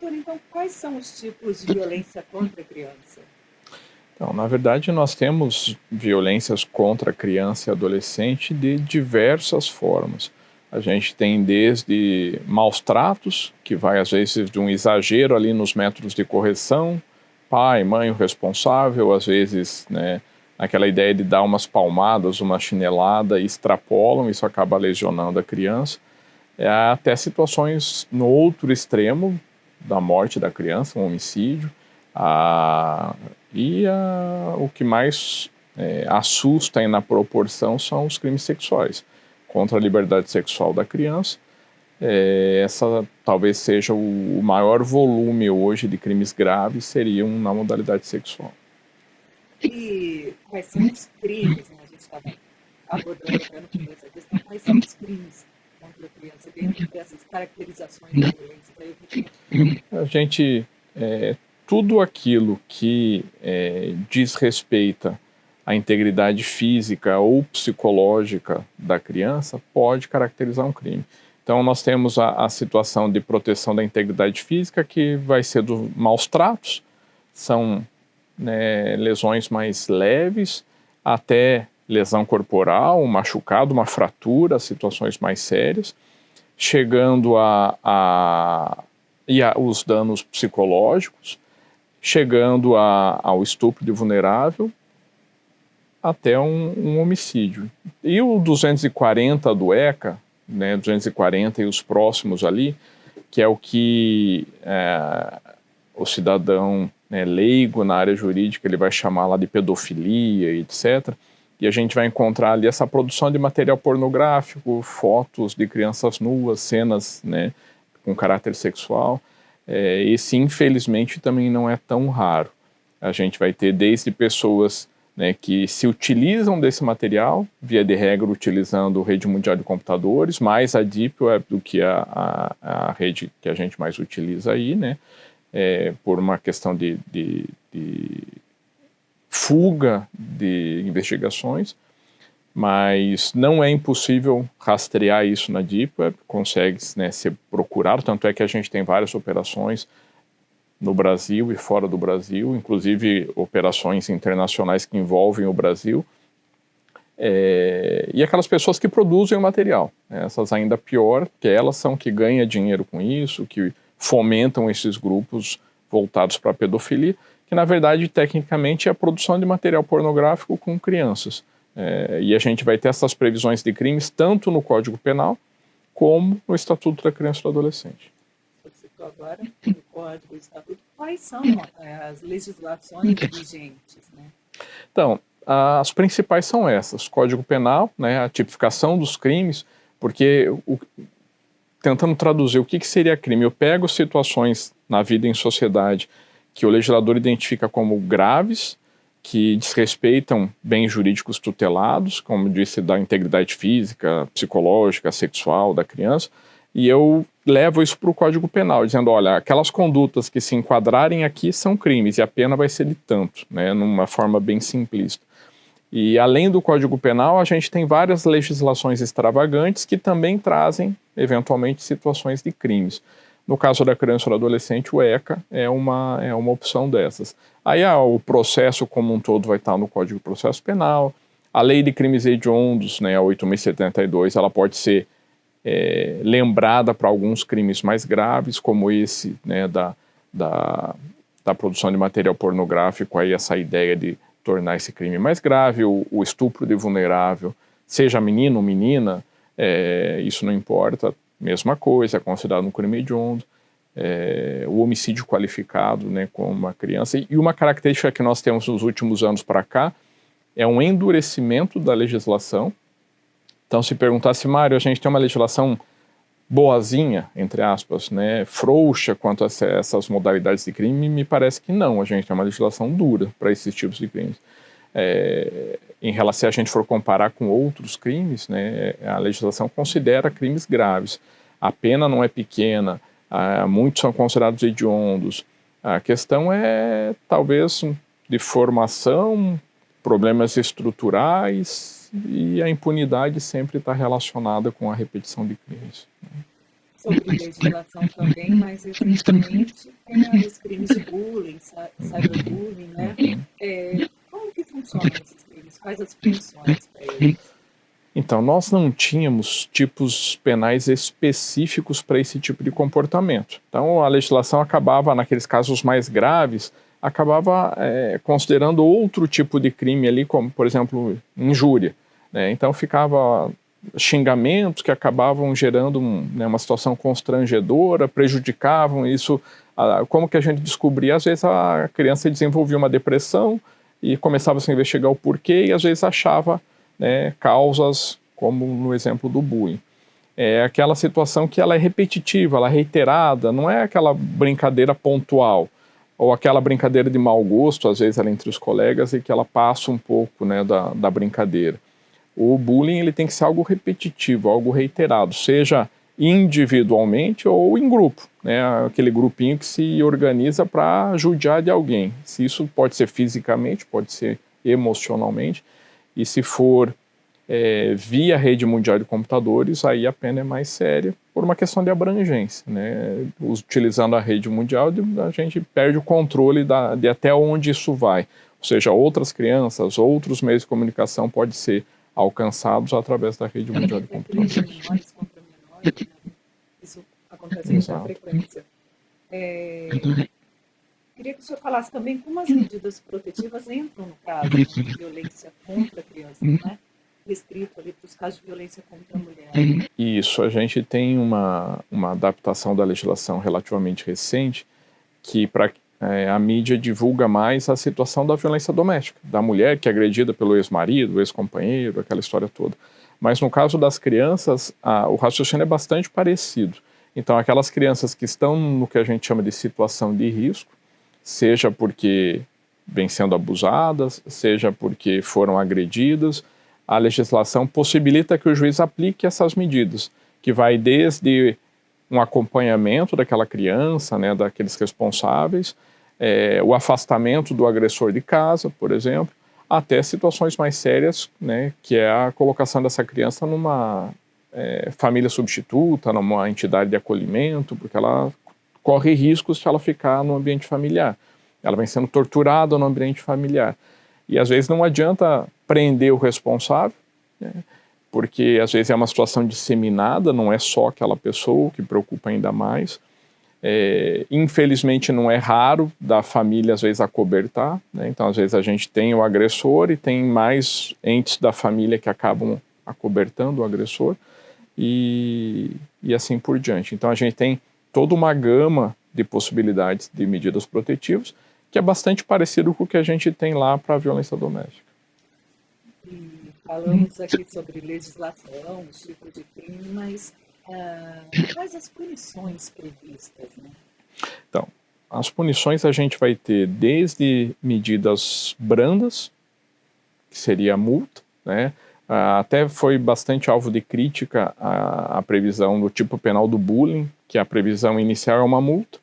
doutor, então, quais são os tipos de violência contra a criança? Então, na verdade, nós temos violências contra a criança e adolescente de diversas formas. A gente tem desde maus tratos, que vai às vezes de um exagero ali nos métodos de correção, pai, mãe, o responsável, às vezes, né, aquela ideia de dar umas palmadas, uma chinelada, extrapolam, isso acaba lesionando a criança, até situações no outro extremo da morte da criança, um homicídio, o que mais assusta aí na proporção são os crimes sexuais contra a liberdade sexual da criança. Essa talvez seja o maior volume hoje de crimes graves seriam na modalidade sexual. E quais são os crimes, né? A gente estava abordando até no começo a questão, quais são os crimes contra a criança dentro dessas caracterizações de violência? A gente, tudo aquilo que desrespeita a integridade física ou psicológica da criança pode caracterizar um crime. Então nós temos a situação de proteção da integridade física, que vai ser dos maus tratos, são lesões mais leves, até lesão corporal, um machucado, uma fratura, situações mais sérias, chegando os danos psicológicos, chegando ao estupro de vulnerável, até um homicídio. E o 240 do ECA, 240 e os próximos ali, que é o que o cidadão leigo na área jurídica ele vai chamar lá de pedofilia, etc. E a gente vai encontrar ali essa produção de material pornográfico, fotos de crianças nuas, cenas com caráter sexual. Esse, infelizmente, também não é tão raro. A gente vai ter desde pessoas que se utilizam desse material, via de regra utilizando rede mundial de computadores, mais a Deep Web do que a rede que a gente mais utiliza aí, por uma questão de fuga de investigações, mas não é impossível rastrear isso na Deep Web, consegue ser procurado, tanto é que a gente tem várias operações no Brasil e fora do Brasil, inclusive operações internacionais que envolvem o Brasil, e aquelas pessoas que produzem o material, essas ainda pior, porque elas são que ganham dinheiro com isso, que fomentam esses grupos voltados para a pedofilia, que na verdade tecnicamente é a produção de material pornográfico com crianças. E a gente vai ter essas previsões de crimes tanto no Código Penal como no Estatuto da Criança e do Adolescente. Agora, no Código e Estatuto, quais são as legislações vigentes? Então, as principais são essas: Código Penal, a tipificação dos crimes, porque tentando traduzir o que seria crime, eu pego situações na vida em sociedade que o legislador identifica como graves, que desrespeitam bens jurídicos tutelados, como disse, da integridade física, psicológica, sexual da criança, e eu levo isso para o Código Penal, dizendo, olha, aquelas condutas que se enquadrarem aqui são crimes, e a pena vai ser de tanto, numa forma bem simplista. E além do Código Penal, a gente tem várias legislações extravagantes que também trazem, eventualmente, situações de crimes. No caso da criança ou do adolescente, o ECA é uma opção dessas. Aí o processo como um todo vai estar no Código de Processo Penal. A lei de crimes hediondos, a 8.072, ela pode ser lembrada para alguns crimes mais graves, como esse da produção de material pornográfico, aí essa ideia de tornar esse crime mais grave, o estupro de vulnerável, seja menino ou menina, isso não importa, mesma coisa, é considerado um crime hediondo. O homicídio qualificado com uma criança. E uma característica que nós temos nos últimos anos para cá é um endurecimento da legislação. Então, se perguntasse, Mário, a gente tem uma legislação boazinha, entre aspas, frouxa quanto a essas modalidades de crime, me parece que não. A gente tem uma legislação dura para esses tipos de crimes. Em relação, se a gente for comparar com outros crimes, a legislação considera crimes graves. A pena não é pequena, muitos são considerados hediondos. A questão é, talvez, de formação, problemas estruturais, e a impunidade sempre está relacionada com a repetição de crimes. sobre legislação também, mas recentemente tem os crimes de bullying, cyberbullying, né? Como que funcionam esses crimes? Quais as punições para eles? Então, nós não tínhamos tipos penais específicos para esse tipo de comportamento. Então, a legislação acabava, naqueles casos mais graves, acabava considerando outro tipo de crime ali, como, por exemplo, injúria, né? Então, ficava xingamentos que acabavam gerando uma situação constrangedora, prejudicavam isso. Como que a gente descobria? Às vezes a criança desenvolvia uma depressão e começava a investigar o porquê e às vezes achava, né, causas, como no exemplo do bullying. É aquela situação que ela é repetitiva, ela é reiterada, não é aquela brincadeira pontual, ou aquela brincadeira de mau gosto, às vezes ela é entre os colegas, e que ela passa um pouco, né, da brincadeira. O bullying ele tem que ser algo repetitivo, algo reiterado, seja individualmente ou em grupo, né, aquele grupinho que se organiza para judiar de alguém. Se isso pode ser fisicamente, pode ser emocionalmente, e se for via rede mundial de computadores, aí a pena é mais séria por uma questão de abrangência, né? Utilizando a rede mundial, a gente perde o controle de até onde isso vai. Ou seja, outras crianças, outros meios de comunicação podem ser alcançados através da rede mundial de computadores. Menores contra menores, né? Isso acontece com muita frequência. Queria que o senhor falasse também como as medidas protetivas entram no caso de violência contra a criança, né? Restrito ali para os casos de violência contra a mulher. Isso, a gente tem uma adaptação da legislação relativamente recente que a mídia divulga mais a situação da violência doméstica, da mulher que é agredida pelo ex-marido, ex-companheiro, aquela história toda. Mas no caso das crianças, o raciocínio é bastante parecido. Então, aquelas crianças que estão no que a gente chama de situação de risco, seja porque vêm sendo abusadas, seja porque foram agredidas, a legislação possibilita que o juiz aplique essas medidas, que vai desde um acompanhamento daquela criança, né, daqueles responsáveis, o afastamento do agressor de casa, por exemplo, até situações mais sérias, né, que é a colocação dessa criança numa família substituta, numa entidade de acolhimento, porque ela corre riscos se ela ficar no ambiente familiar. Ela vem sendo torturada no ambiente familiar. E às vezes não adianta prender o responsável, né, porque às vezes é uma situação disseminada, não é só aquela pessoa, o que preocupa ainda mais. Infelizmente não é raro da família às vezes acobertar, né? Então às vezes a gente tem o agressor e tem mais entes da família que acabam acobertando o agressor e assim por diante. Então a gente tem toda uma gama de possibilidades de medidas protetivas que é bastante parecido com o que a gente tem lá para a violência doméstica. E falamos aqui sobre legislação, os tipos de crime, mas quais as punições previstas, né? Então, as punições a gente vai ter desde medidas brandas, que seria a multa, né? Até foi bastante alvo de crítica a previsão do tipo penal do bullying, que a previsão inicial é uma multa.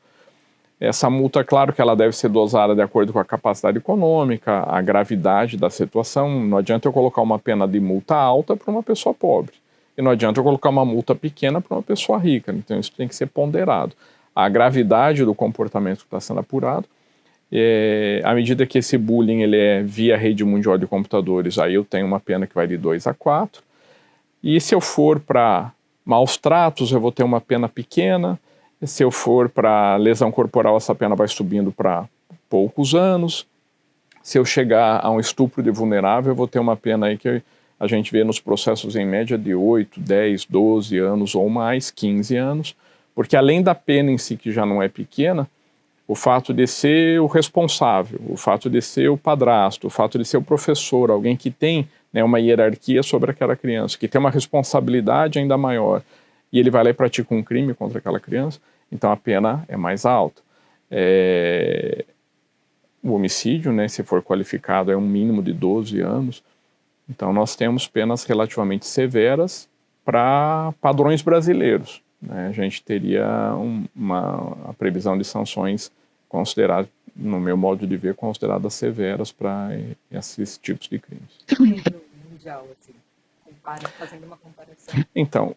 Essa multa, claro que ela deve ser dosada de acordo com a capacidade econômica, a gravidade da situação. Não adianta eu colocar uma pena de multa alta para uma pessoa pobre. E não adianta eu colocar uma multa pequena para uma pessoa rica. Então isso tem que ser ponderado. A gravidade do comportamento que está sendo apurado. À medida que esse bullying ele é via rede mundial de computadores, aí eu tenho uma pena que vai de 2 a 4. E se eu for para maus tratos, eu vou ter uma pena pequena. Se eu for para lesão corporal, essa pena vai subindo para poucos anos. Se eu chegar a um estupro de vulnerável, eu vou ter uma pena aí que a gente vê nos processos em média de 8, 10, 12 anos ou mais, 15 anos, porque além da pena em si, que já não é pequena, o fato de ser o responsável, o fato de ser o padrasto, o fato de ser o professor, alguém que tem, né, uma hierarquia sobre aquela criança, que tem uma responsabilidade ainda maior, e ele vai lá e pratica um crime contra aquela criança, então a pena é mais alta. O homicídio, né, se for qualificado, é um mínimo de 12 anos. Então nós temos penas relativamente severas para padrões brasileiros, né? A gente teria a previsão de sanções consideradas, no meu modo de ver, consideradas severas para esses tipos de crimes. Mundial, assim, fazendo uma comparação. Então,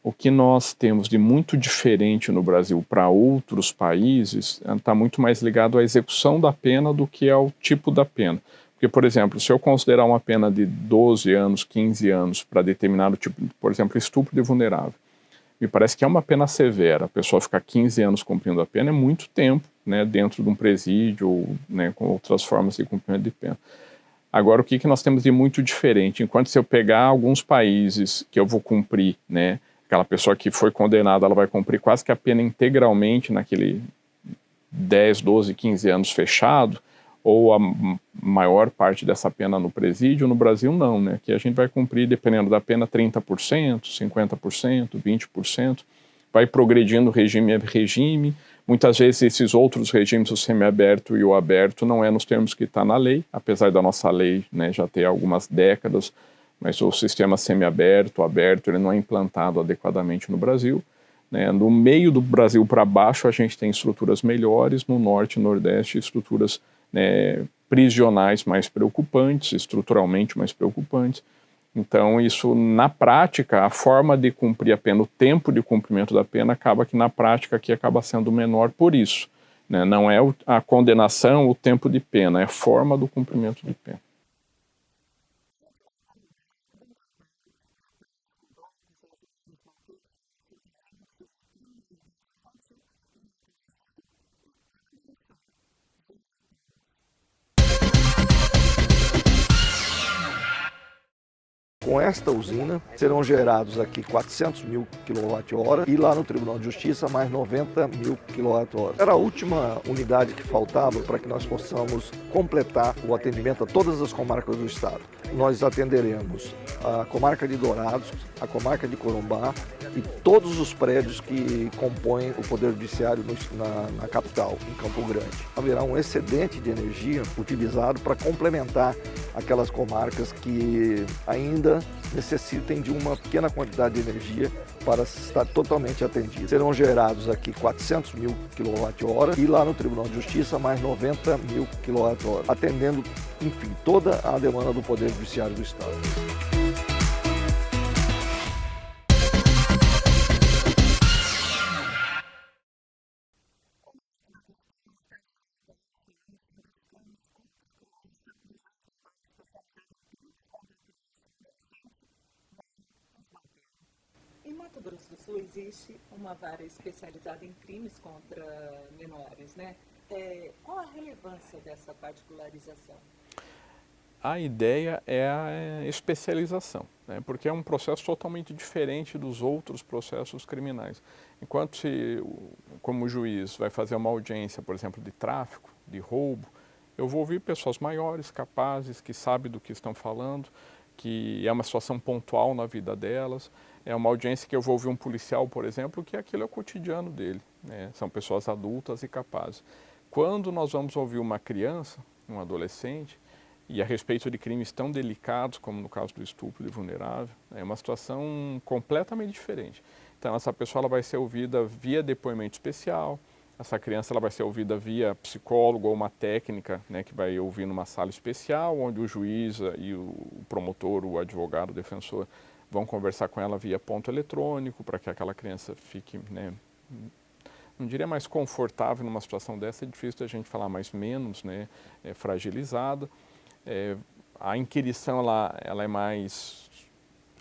o que nós temos de muito diferente no Brasil para outros países está muito mais ligado à execução da pena do que ao tipo da pena. Porque, por exemplo, se eu considerar uma pena de 12 anos, 15 anos para determinado tipo, por exemplo, estupro de vulnerável, me parece que é uma pena severa. A pessoa ficar 15 anos cumprindo a pena é muito tempo, né, dentro de um presídio ou, né, com outras formas de cumprimento de pena. Agora, o que nós temos de muito diferente? Enquanto se eu pegar alguns países que eu vou cumprir, né, aquela pessoa que foi condenada, ela vai cumprir quase que a pena integralmente naquele 10, 12, 15 anos fechado, ou a maior parte dessa pena no presídio. No Brasil não, né? Que a gente vai cumprir, dependendo da pena, 30%, 50%, 20%, vai progredindo regime a regime. Muitas vezes esses outros regimes, o semiaberto e o aberto, não é nos termos que está na lei, apesar da nossa lei, né, já ter algumas décadas, mas o sistema semiaberto, aberto, ele não é implantado adequadamente no Brasil. Né? No meio do Brasil para baixo, a gente tem estruturas melhores, no norte e nordeste, estruturas, né, prisionais mais preocupantes, estruturalmente mais preocupantes. Então, isso, na prática, a forma de cumprir a pena, o tempo de cumprimento da pena, acaba que, na prática, aqui acaba sendo menor por isso. Né? Não é a condenação, o tempo de pena, é a forma do cumprimento de pena. Com esta usina serão gerados aqui 400 mil kWh e lá no Tribunal de Justiça mais 90 mil kWh. Era a última unidade que faltava para que nós possamos completar o atendimento a todas as comarcas do estado. Nós atenderemos a comarca de Dourados, a comarca de Corumbá e todos os prédios que compõem o Poder Judiciário na capital, em Campo Grande. Haverá um excedente de energia utilizado para complementar aquelas comarcas que ainda necessitem de uma pequena quantidade de energia para estar totalmente atendidas. Serão gerados aqui 400 mil kWh e lá no Tribunal de Justiça mais 90 mil kWh, atendendo, enfim, toda a demanda do Poder Judiciário do Estado. Em Mato Grosso do Sul existe uma vara especializada em crimes contra menores, né? Qual a relevância dessa particularização? A ideia é a especialização, né? Porque é um processo totalmente diferente dos outros processos criminais. Enquanto como juiz vai fazer uma audiência, por exemplo, de tráfico, de roubo, eu vou ouvir pessoas maiores, capazes, que sabem do que estão falando, que é uma situação pontual na vida delas. É uma audiência que eu vou ouvir um policial, por exemplo, que aquilo é o cotidiano dele, né? São pessoas adultas e capazes. Quando nós vamos ouvir uma criança, um adolescente, e a respeito de crimes tão delicados, como no caso do estupro de vulnerável, é uma situação completamente diferente. Então, essa pessoa ela vai ser ouvida via depoimento especial, essa criança ela vai ser ouvida via psicólogo ou uma técnica, né, que vai ouvir numa sala especial, onde o juiz e o promotor, o advogado, o defensor, vão conversar com ela via ponto eletrônico, para que aquela criança fique, né, não diria mais confortável numa situação dessa, é difícil a gente falar, mas menos, né, fragilizada. A inquirição ela é mais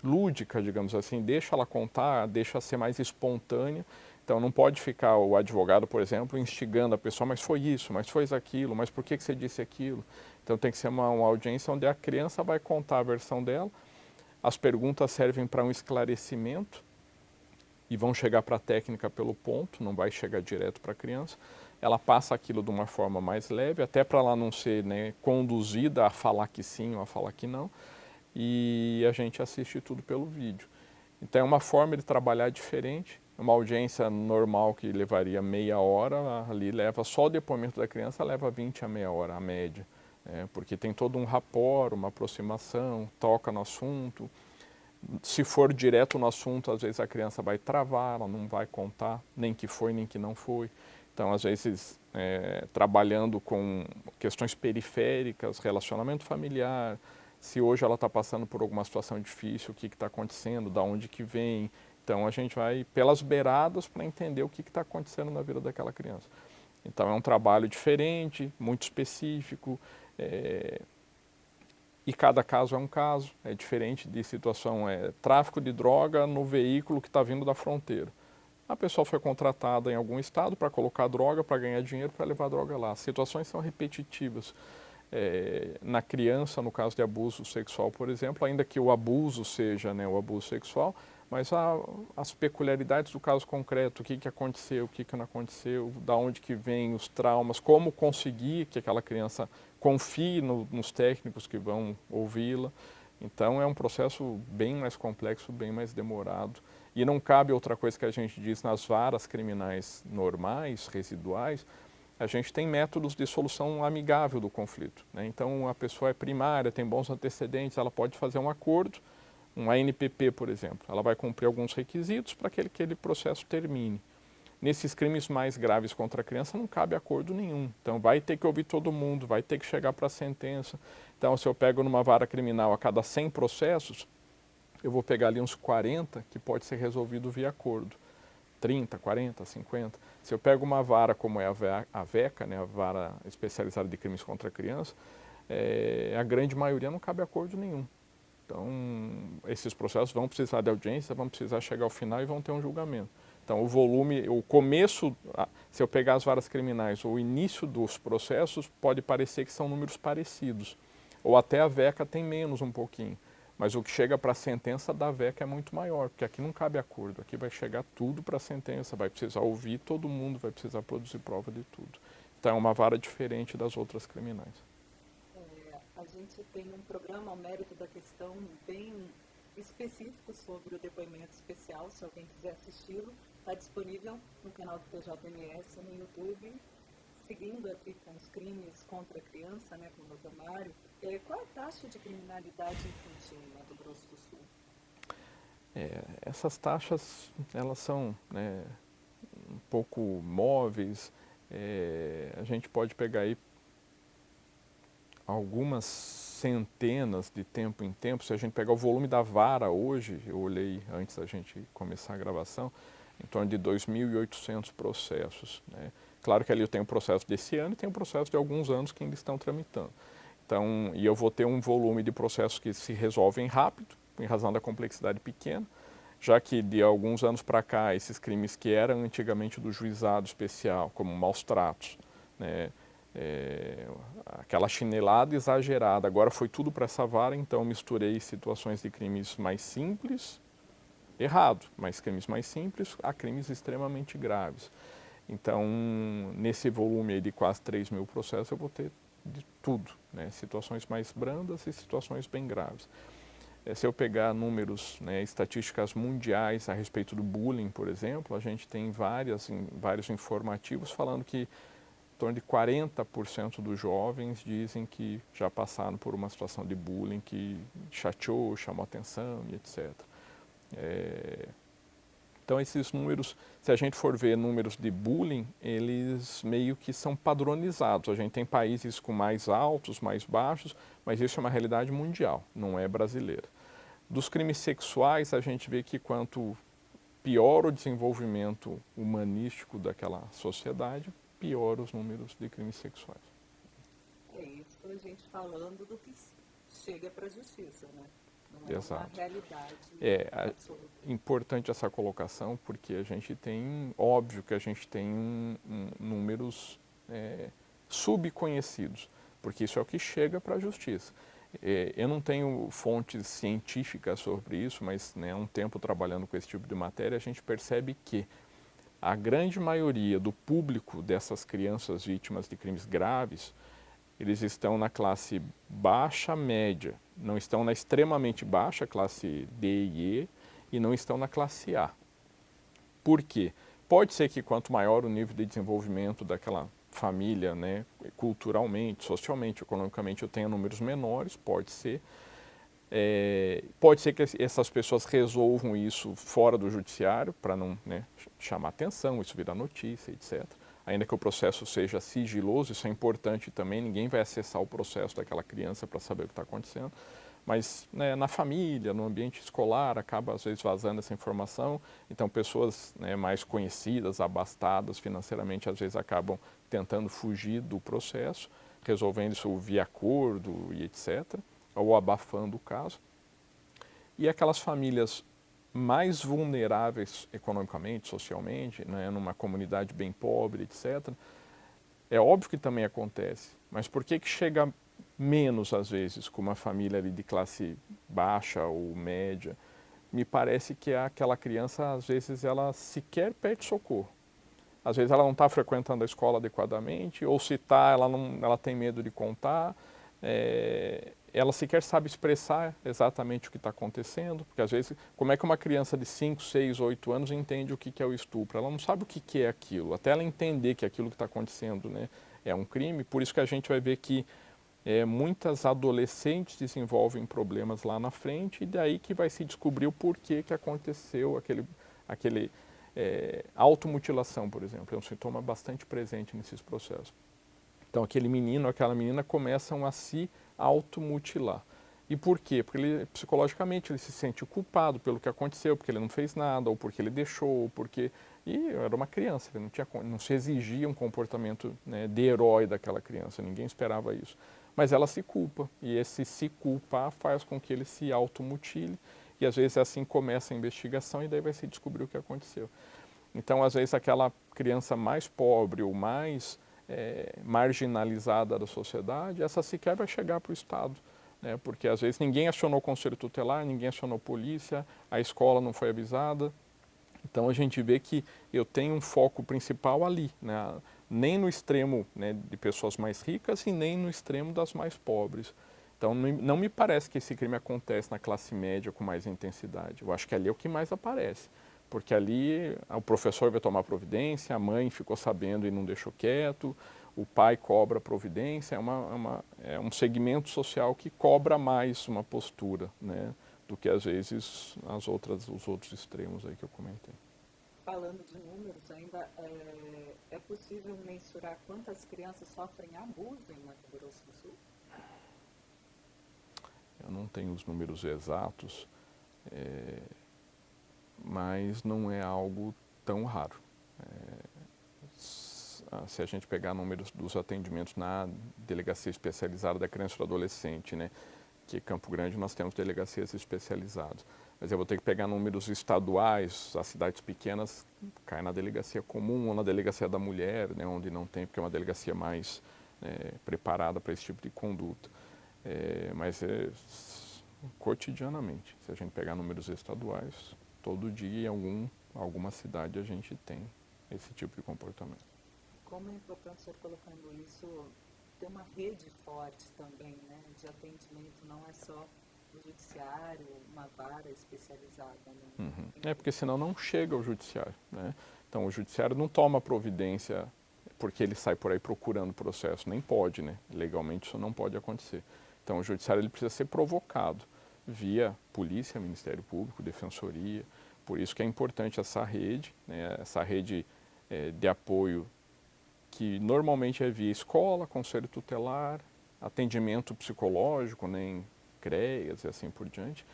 lúdica, digamos assim, deixa ela contar, deixa ser mais espontânea. Então não pode ficar o advogado, por exemplo, instigando a pessoa, mas foi isso, mas foi aquilo, mas por que você disse aquilo? Então tem que ser uma audiência onde a criança vai contar a versão dela, as perguntas servem para um esclarecimento e vão chegar para a técnica pelo ponto, não vai chegar direto para a criança. Ela passa aquilo de uma forma mais leve, até para ela não ser, né, conduzida a falar que sim ou a falar que não, e a gente assiste tudo pelo vídeo. Então é uma forma de trabalhar diferente. Uma audiência normal que levaria meia hora, ali leva só o depoimento da criança, leva 20 a meia hora, a média, porque tem todo um rapport, uma aproximação, toca no assunto. Se for direto no assunto, às vezes a criança vai travar, ela não vai contar nem que foi, nem que não foi. Então, às vezes, trabalhando com questões periféricas, relacionamento familiar, se hoje ela está passando por alguma situação difícil, o que está acontecendo, da onde que vem, Então a gente vai pelas beiradas para entender o que está acontecendo na vida daquela criança. Então é um trabalho diferente, muito específico, e cada caso é um caso, é diferente de situação, tráfico de droga no veículo que está vindo da fronteira. A pessoa foi contratada em algum estado para colocar droga, para ganhar dinheiro, para levar a droga lá. As situações são repetitivas. Na criança, no caso de abuso sexual, por exemplo, ainda que o abuso seja, né, o abuso sexual, mas as peculiaridades do caso concreto, o que aconteceu, o que não aconteceu, da onde que vem os traumas, como conseguir que aquela criança confie nos técnicos que vão ouvi-la. Então é um processo bem mais complexo, bem mais demorado. E não cabe outra coisa que a gente diz nas varas criminais normais, residuais, a gente tem métodos de solução amigável do conflito, né? Então a pessoa é primária, tem bons antecedentes, ela pode fazer um acordo, um ANPP, por exemplo. Ela vai cumprir alguns requisitos para que aquele processo termine. Nesses crimes mais graves contra a criança não cabe acordo nenhum. Então vai ter que ouvir todo mundo, vai ter que chegar para a sentença. Então se eu pego numa vara criminal a cada 100 processos, eu vou pegar ali uns 40 que pode ser resolvido via acordo. 30, 40, 50. Se eu pego uma vara como é a VECA, né, a Vara Especializada de Crimes contra a Criança, a grande maioria não cabe acordo nenhum. Então, esses processos vão precisar de audiência, vão precisar chegar ao final e vão ter um julgamento. Então, o volume, o começo, se eu pegar as varas criminais, o início dos processos, pode parecer que são números parecidos. Ou até a VECA tem menos um pouquinho. Mas o que chega para a sentença da VECA é muito maior, porque aqui não cabe acordo. Aqui vai chegar tudo para a sentença, vai precisar ouvir todo mundo, vai precisar produzir prova de tudo. Então, é uma vara diferente das outras criminais. A gente tem um programa ao mérito da questão bem específico sobre o depoimento especial, se alguém quiser assisti-lo, está disponível no canal do TJMS no YouTube, seguindo aqui com os crimes contra a criança, né, com o Dr. Mário. Qual é a taxa de criminalidade infantil no Mato Grosso do Sul? Essas taxas, elas são, né, um pouco móveis. A gente pode pegar aí algumas centenas de tempo em tempo. Se a gente pegar o volume da vara hoje, eu olhei antes da gente começar a gravação, em torno de 2.800 processos, né? Claro que ali eu tenho o processo desse ano e tenho o processo de alguns anos que ainda estão tramitando. Então, e eu vou ter um volume de processos que se resolvem rápido, em razão da complexidade pequena, já que de alguns anos para cá, esses crimes que eram antigamente do juizado especial, como maus tratos, né, aquela chinelada exagerada, agora foi tudo para essa vara, então misturei situações de crimes mais simples, errado, mas crimes mais simples a crimes extremamente graves. Então, nesse volume aí de quase 3.000 processos, eu vou ter de tudo, né? Situações mais brandas e situações bem graves. Se eu pegar números, né, estatísticas mundiais a respeito do bullying, por exemplo, a gente tem vários informativos falando que em torno de 40% dos jovens dizem que já passaram por uma situação de bullying que chateou, chamou atenção e etc. Então esses números, se a gente for ver números de bullying, eles meio que são padronizados. A gente tem países com mais altos, mais baixos, mas isso é uma realidade mundial, não é brasileira. Dos crimes sexuais, a gente vê que quanto pior o desenvolvimento humanístico daquela sociedade, pior os números de crimes sexuais. É isso, a gente falando do que chega para a justiça, né? Não é Exato. uma realidade absoluta. Importante essa colocação, porque a gente tem, óbvio que a gente tem números subconhecidos, porque isso é o que chega para a justiça. Eu não tenho fontes científicas sobre isso, mas, né, há um tempo trabalhando com esse tipo de matéria, a gente percebe que a grande maioria do público dessas crianças vítimas de crimes graves, eles estão na classe baixa, média, não estão na extremamente baixa, classe D e E, não estão na classe A. Por quê? Pode ser que quanto maior o nível de desenvolvimento daquela família, né, culturalmente, socialmente, economicamente, eu tenha números menores, pode ser. Pode ser que essas pessoas resolvam isso fora do judiciário, para não, né, chamar atenção, isso virar notícia, etc. Ainda que o processo seja sigiloso, isso é importante também, ninguém vai acessar o processo daquela criança para saber o que está acontecendo. mas né, na família, no ambiente escolar, acaba às vezes vazando essa informação. Então, pessoas né, mais conhecidas, abastadas financeiramente, às vezes acabam tentando fugir do processo, resolvendo isso via acordo e etc., ou abafando o caso. E aquelas famílias mais vulneráveis economicamente, socialmente, né, numa comunidade bem pobre, etc., é óbvio que também acontece, mas por que chega menos às vezes com uma família ali de classe baixa ou média? Me parece que aquela criança, às vezes, ela sequer pede socorro. Às vezes ela não está frequentando a escola adequadamente, ou se está, ela tem medo de contar. Ela sequer sabe expressar exatamente o que está acontecendo, porque às vezes, como é que uma criança de 5, 6, 8 anos entende o que é o estupro? Ela não sabe o que é aquilo, até ela entender que aquilo que está acontecendo né, é um crime. Por isso que a gente vai ver que muitas adolescentes desenvolvem problemas lá na frente, e daí que vai se descobrir o porquê que aconteceu aquele automutilação, por exemplo, é um sintoma bastante presente nesses processos. Então aquele menino, aquela menina começam a se automutilar. E por quê? Porque ele, psicologicamente ele se sente culpado pelo que aconteceu, porque ele não fez nada, ou porque ele deixou, ou porque... E era uma criança, ele não se exigia um comportamento né, de herói daquela criança, ninguém esperava isso. Mas ela se culpa, e esse se culpar faz com que ele se automutile, e às vezes assim começa a investigação, e daí vai se descobrir o que aconteceu. Então, às vezes, aquela criança mais pobre ou mais marginalizada da sociedade, essa sequer vai chegar para o Estado. Né? Porque, às vezes, ninguém acionou o conselho tutelar, ninguém acionou polícia, a escola não foi avisada. Então, a gente vê que eu tenho um foco principal ali, né? Nem no extremo né, de pessoas mais ricas e nem no extremo das mais pobres. Então, não me parece que esse crime acontece na classe média com mais intensidade. Eu acho que ali é o que mais aparece. Porque ali o professor vai tomar providência, a mãe ficou sabendo e não deixou quieto, o pai cobra providência, é um segmento social que cobra mais uma postura, né, do que às vezes os outros extremos aí que eu comentei. Falando de números, ainda é possível mensurar quantas crianças sofrem abuso em Mato Grosso do Sul? Eu não tenho os números exatos, mas não é algo tão raro. Se a gente pegar números dos atendimentos na delegacia especializada da criança e do adolescente, né, que em Campo Grande nós temos delegacias especializadas. Mas eu vou ter que pegar números estaduais, as cidades pequenas cai na delegacia comum ou na delegacia da mulher, né, onde não tem, porque é uma delegacia mais preparada para esse tipo de conduta. Mas cotidianamente, se a gente pegar números estaduais, todo dia em alguma cidade a gente tem esse tipo de comportamento. Como é importante o senhor colocando isso, ter uma rede forte também, né, de atendimento, não é só o judiciário, uma vara especializada. Né? Uhum. Porque senão não chega ao judiciário. Né? Então o judiciário não toma providência porque ele sai por aí procurando o processo, nem pode, né? Legalmente isso não pode acontecer. Então o judiciário ele precisa ser provocado via polícia, Ministério Público, Defensoria. Por isso que é importante essa rede, né? Essa rede de apoio que normalmente é via escola, conselho tutelar, atendimento psicológico, né, em CREAS e assim por diante.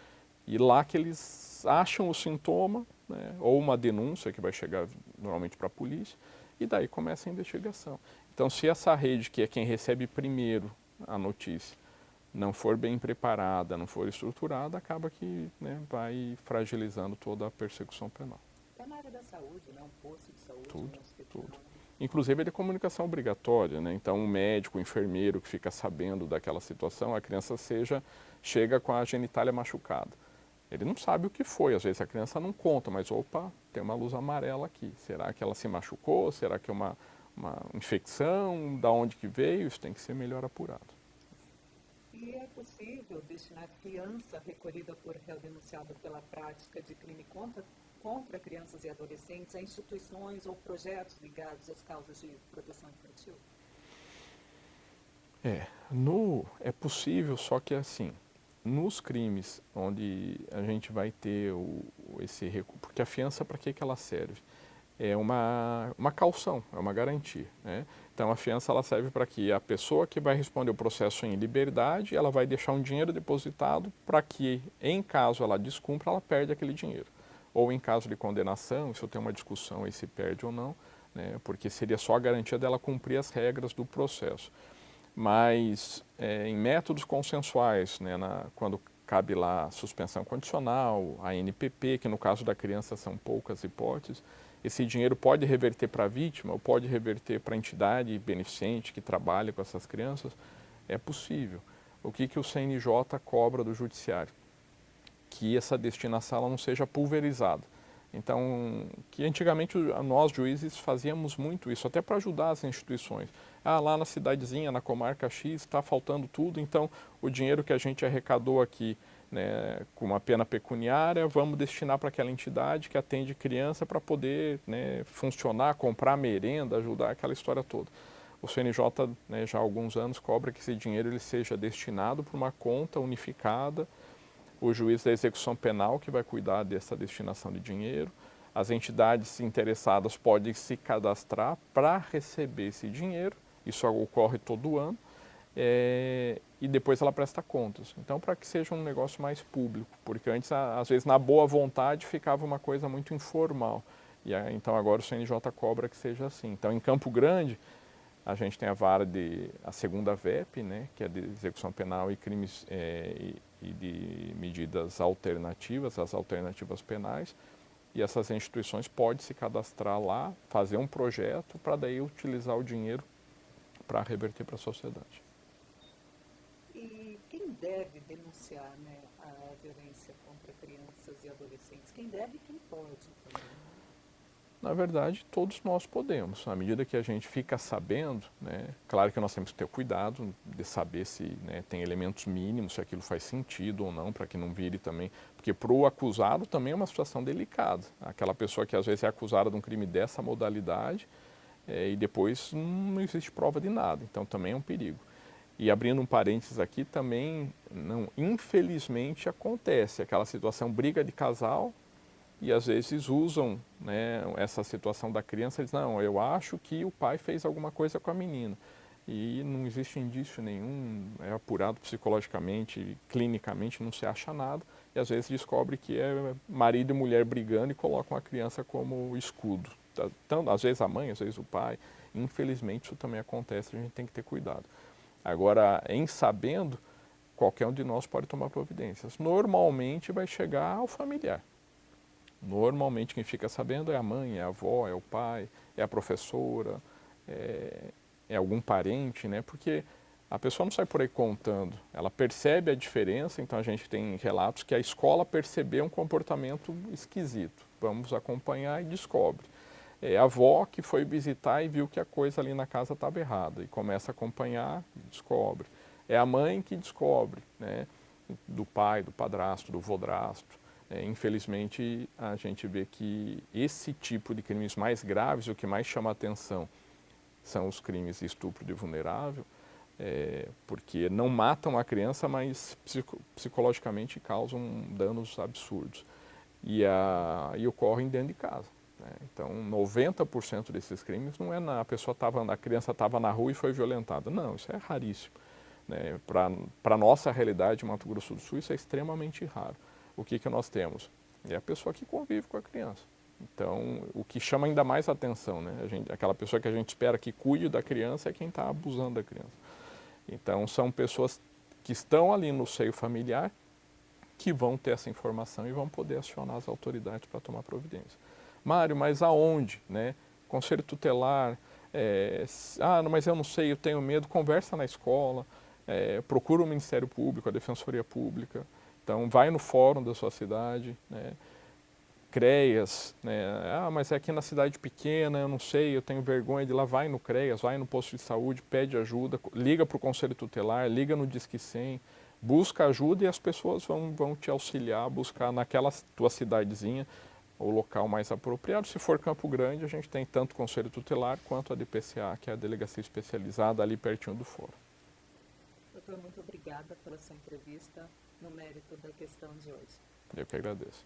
E lá que eles acham o sintoma, né, ou uma denúncia que vai chegar normalmente para a polícia, e daí começa a investigação. Então, se essa rede, que é quem recebe primeiro a notícia, não for bem preparada, não for estruturada, acaba que né, vai fragilizando toda a persecução penal. Até na área da saúde, né, um posto de saúde, Tudo, um hospital. tudo. Inclusive, ele é comunicação obrigatória, né? Então, o médico, o enfermeiro que fica sabendo daquela situação, a criança chega com a genitália machucada. Ele não sabe o que foi, às vezes a criança não conta, mas opa, tem uma luz amarela aqui. Será que ela se machucou? Será que é uma infecção? Da onde que veio? Isso tem que ser melhor apurado. E é possível destinar criança recolhida por réu denunciado pela prática de crime contra crianças e adolescentes a instituições ou projetos ligados às causas de proteção infantil? É possível, só que assim, nos crimes onde a gente vai ter esse recurso, porque a fiança para que ela serve? é uma caução, é uma garantia, né? Então a fiança ela serve para que a pessoa que vai responder o processo em liberdade, ela vai deixar um dinheiro depositado para que, em caso ela descumpra, ela perde aquele dinheiro. Ou em caso de condenação, se eu tenho uma discussão aí se perde ou não, né? Porque seria só a garantia dela cumprir as regras do processo. Mas em métodos consensuais, né, quando cabe lá a suspensão condicional, a NPP, que no caso da criança são poucas hipóteses, esse dinheiro pode reverter para a vítima ou pode reverter para a entidade beneficente que trabalha com essas crianças, é possível. O que o CNJ cobra do judiciário? Que essa destinação ela não seja pulverizada. Então, que antigamente nós juízes fazíamos muito isso, até para ajudar as instituições. Lá na cidadezinha, na comarca X, está faltando tudo, então o dinheiro que a gente arrecadou aqui, né, com uma pena pecuniária, vamos destinar para aquela entidade que atende criança para poder, né, funcionar, comprar merenda, ajudar aquela história toda. O CNJ, né, já há alguns anos, cobra que esse dinheiro ele seja destinado para uma conta unificada, o juiz da execução penal que vai cuidar dessa destinação de dinheiro. As entidades interessadas podem se cadastrar para receber esse dinheiro, isso ocorre todo ano, e depois ela presta contas. Então, para que seja um negócio mais público, porque antes, às vezes, na boa vontade, ficava uma coisa muito informal. Então, agora o CNJ cobra que seja assim. Então, em Campo Grande, a gente tem a segunda VEP, né, que é de execução penal e crimes e de medidas alternativas, as alternativas penais, e essas instituições podem se cadastrar lá, fazer um projeto para daí utilizar o dinheiro para reverter para a sociedade. E quem deve denunciar, né, a violência contra crianças e adolescentes? Quem deve e quem pode também? Na verdade, todos nós podemos. À medida que a gente fica sabendo, né, claro que nós temos que ter cuidado de saber se, né, tem elementos mínimos, se aquilo faz sentido ou não, para que não vire também. Porque para o acusado também é uma situação delicada. Aquela pessoa que às vezes é acusada de um crime dessa modalidade e depois não existe prova de nada. Então também é um perigo. E abrindo um parênteses aqui, também, infelizmente, acontece aquela situação, briga de casal, e às vezes usam, né, essa situação da criança, eles não, eu acho que o pai fez alguma coisa com a menina. E não existe indício nenhum, é apurado psicologicamente, clinicamente, não se acha nada, e às vezes descobre que é marido e mulher brigando e colocam a criança como escudo. Então, às vezes a mãe, às vezes o pai. Infelizmente isso também acontece, a gente tem que ter cuidado. Agora, em sabendo, qualquer um de nós pode tomar providências. Normalmente vai chegar ao familiar. Normalmente quem fica sabendo é a mãe, é a avó, é o pai, é a professora, é algum parente, né? Porque a pessoa não sai por aí contando, ela percebe a diferença, então a gente tem relatos que a escola percebeu um comportamento esquisito. Vamos acompanhar e descobre. É a avó que foi visitar e viu que a coisa ali na casa estava errada e começa a acompanhar e descobre. É a mãe que descobre, né? Do pai, do padrasto, do vodrasto. Infelizmente, a gente vê que esse tipo de crimes mais graves, o que mais chama a atenção, são os crimes de estupro de vulnerável, porque não matam a criança, mas psicologicamente causam danos absurdos. E ocorrem dentro de casa. Né? Então, 90% desses crimes não é a criança estava na rua e foi violentada. Não, isso é raríssimo. Né? Para a nossa realidade, Mato Grosso do Sul, isso é extremamente raro. O que nós temos? É a pessoa que convive com a criança. Então, o que chama ainda mais atenção, né? Aquela pessoa que a gente espera que cuide da criança é quem está abusando da criança. Então, são pessoas que estão ali no seio familiar que vão ter essa informação e vão poder acionar as autoridades para tomar providência. Mário, mas aonde? Né? Conselho tutelar, mas eu não sei, eu tenho medo, conversa na escola, procura o Ministério Público, a Defensoria Pública, então vai no fórum da sua cidade, né? CREAS, né? Mas é aqui na cidade pequena, eu não sei, eu tenho vergonha de ir lá, vai no CREAS, vai no posto de saúde, pede ajuda, liga para o Conselho Tutelar, liga no Disque 100, busca ajuda e as pessoas vão te auxiliar a buscar naquela tua cidadezinha o local mais apropriado. Se for Campo Grande, a gente tem tanto o Conselho Tutelar quanto a DPCA, que é a Delegacia Especializada, ali pertinho do fórum. Doutor, muito obrigada pela sua entrevista no mérito da questão de hoje. Eu que agradeço.